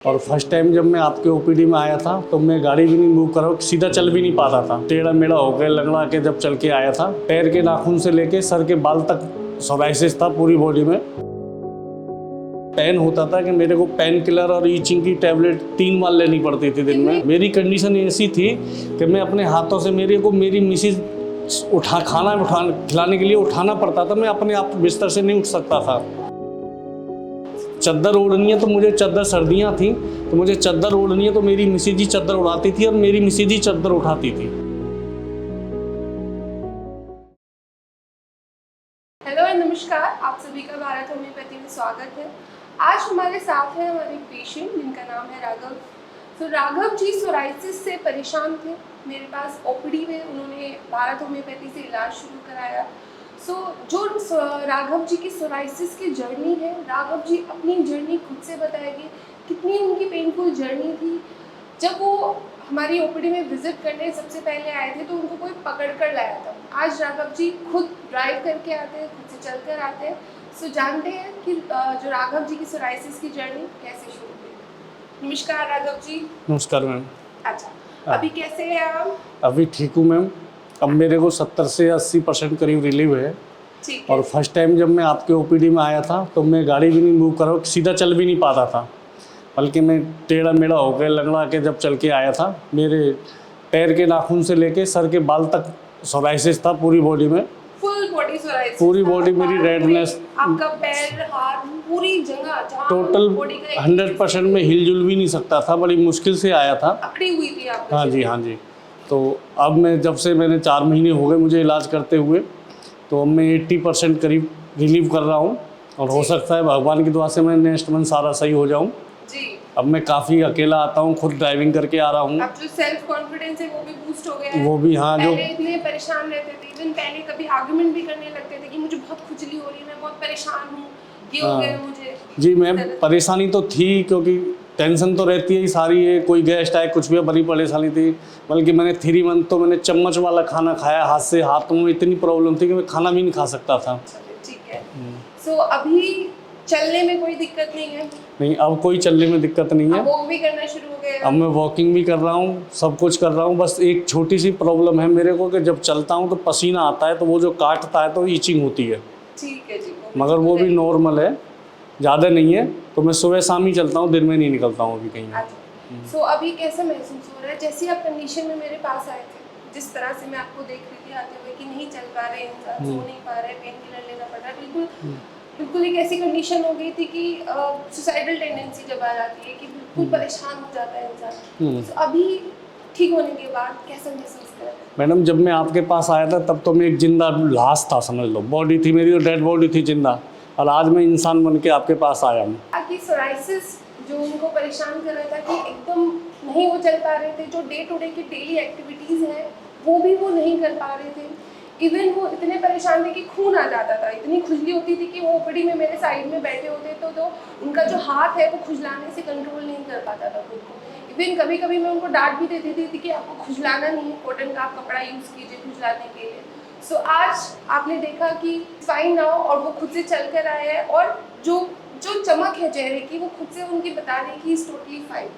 और first time जब मैं आपके ओपीडी में आया था तो मैं गाड़ी भी नहीं मूव कर रहा, सीधा चल भी नहीं पाता था। टेढ़ा मेढ़ा होकर लंगड़ा के जब चल के आया था, पैर के नाखून से लेके सर के बाल तक सोराइसिस था पूरी बॉडी में। पेन होता था कि मेरे को पेन किलर और ईचिंग की टैबलेट 3 बार लेनी पड़ती थी दिन में। मेरी कंडीशन ऐसी थी कि मैं अपने हाथों से मेरी मिसेज खाना खिलाने के लिए उठाना पड़ता था। मैं अपने आप बिस्तर से नहीं उठ सकता था। चद्दर ओढ़नी है तो मुझे चद्दर, सर्दियाँ थी तो मुझे चद्दर ओढ़नी है तो मेरी मिसेज ही चद्दर उड़ाती थी और मेरी मिसेज ही चद्दर उठाती थी। हेलो एंड नमस्कार, आप सभी का भारत होम्योपैथी में स्वागत है। आज हमारे साथ है हमारे पेशेंट जिनका नाम है राघव। तो राघव जी सोराइसिस से परेशान थे। मेरे पास ओपीडी में उन्होंने भारत होम्योपैथी से इलाज शुरू कराया। जो राघव जी की सोराइसिस की जर्नी है, राघव जी अपनी जर्नी खुद से बताएंगे कितनी उनकी पेनफुल जर्नी थी। जब वो हमारी ओपीडी में विजिट करने सबसे पहले आए थे तो उनको कोई पकड़ कर लाया था। आज राघव जी खुद ड्राइव करके आते हैं, खुद से चल कर आते हैं। जानते हैं कि जो राघव जी की सोराइसिस की जर्नी कैसे शुरू हुई। नमस्कार राघव जी। नमस्कार मैम। अच्छा, अभी कैसे हैं आप? अभी ठीक हूँ मैम। अब मेरे को 70 से 80% करीब रिलीव है। ठीक है। और फर्स्ट टाइम जब मैं आपके ओपीडी में आया था तो मैं गाड़ी भी नहीं मूव कर रहा, सीधा चल भी नहीं पाता था। बल्कि मैं टेढ़ा मेढ़ा होकर लंगड़ा के जब चल के आया था, मेरे पैर के नाखून से लेके सर के बाल तक सोराइसिस था पूरी बॉडी में। फुल बॉडी सोराइसिस, पूरी बॉडी मेरी रेडनेस, आपका पैर हाथ पूरी जगह टोटल 100% में हिलजुल भी नहीं सकता था। बड़ी मुश्किल से आया था, अकड़ी हुई थी आप। हाँ जी। तो अब मैं जब से मैंने 4 महीने हो गए मुझे इलाज करते हुए, तो अब मैं 80% करीब रिलीव कर रहा हूँ। और हो सकता है भगवान की दुआ से मैं नेक्स्ट मंथ सारा सही हो जाऊँ। अब मैं काफ़ी अकेला आता हूँ, खुद ड्राइविंग करके आ रहा हूँ। अब जो सेल्फ कॉन्फिडेंस है वो भी बूस्ट हो गया है। वो भी हाँ, जो पहले इतने परेशान रहते थे, इवन पहले कभी आर्गुमेंट भी करने लगते थे कि मुझे बहुत खुजली हो रही है, मैं बहुत परेशान हूँ, ये हो गया मुझे। जी मैम, परेशानी तो थी क्योंकि टेंशन तो रहती है ही सारी है। कोई गेस्ट आए कुछ भी, बड़ी परेशानी थी। बल्कि मैंने 3 मंथ तो मैंने चम्मच वाला खाना खाया हाथ से। हाथों में इतनी प्रॉब्लम थी कि मैं खाना भी नहीं खा सकता था। ठीक है। सो अभी चलने में कोई दिक्कत नहीं है? नहीं, अब कोई चलने में दिक्कत नहीं है। वॉक भी करना शुरू हो गया? अब मैं वॉकिंग भी कर रहा हूँ, सब कुछ कर रहा हूँ। बस एक छोटी सी प्रॉब्लम है मेरे को कि जब चलता हूँ तो पसीना आता है, तो वो जो काटता है तो ईचिंग होती है। ठीक है जी। मगर वो भी नॉर्मल है, ज़्यादा नहीं है। तो मैं सुबह शाम ही चलता हूँ, दिन में नहीं निकलता हूँ अभी कहीं। सो अभी कैसा महसूस हो रहा है? जैसे आप कंडीशन में मेरे पास आए थे, जिस तरह से मैं आपको देख रही थी आते हुए कि नहीं चल पा रहे इंसान, सो नहीं पा रहे, पेन किलर लेना पड़ रहा है, बिल्कुल एक ऐसी कंडीशन हो गई थी कि सुसाइडल टेंडेंसी जब आ जाती है कि बिल्कुल परेशान हो जाता है इंसान। तो अभी ठीक होने के बाद कैसा महसूस कर रहे हैं? मैडम, जब मैं आपके पास आया था तब तो मैं एक जिंदा लाश था, समझ लो। बॉडी थी मेरी, डेड बॉडी थी जिंदा। और आज मैं इंसान बन के आपके पास आया हूँ। आपकी सोराइसिस जो उनको परेशान कर रहा था कि एकदम नहीं वो चल पा रहे थे, जो डे टू डे की डेली एक्टिविटीज़ हैं वो भी वो नहीं कर पा रहे थे। इवन वो इतने परेशान थे कि खून आ जाता था, इतनी खुजली होती थी कि वो ओपीडी में मेरे साइड में बैठे होते तो उनका जो हाथ है वो खुजलाने से कंट्रोल नहीं कर पाता था खुद को। इवन कभी कभी मैं उनको डांट भी देती थी कि आपको खुजलाना नहीं है, कॉटन का आप कपड़ा यूज़ कीजिए खुजलाने के लिए। सो आज आपने देखा कि फाइन नाउ, और वो खुद से चल कर आए हैं और जो चमक है चेहरे की वो खुद से उनकी बता रही कि इज़ टोटली फाइन।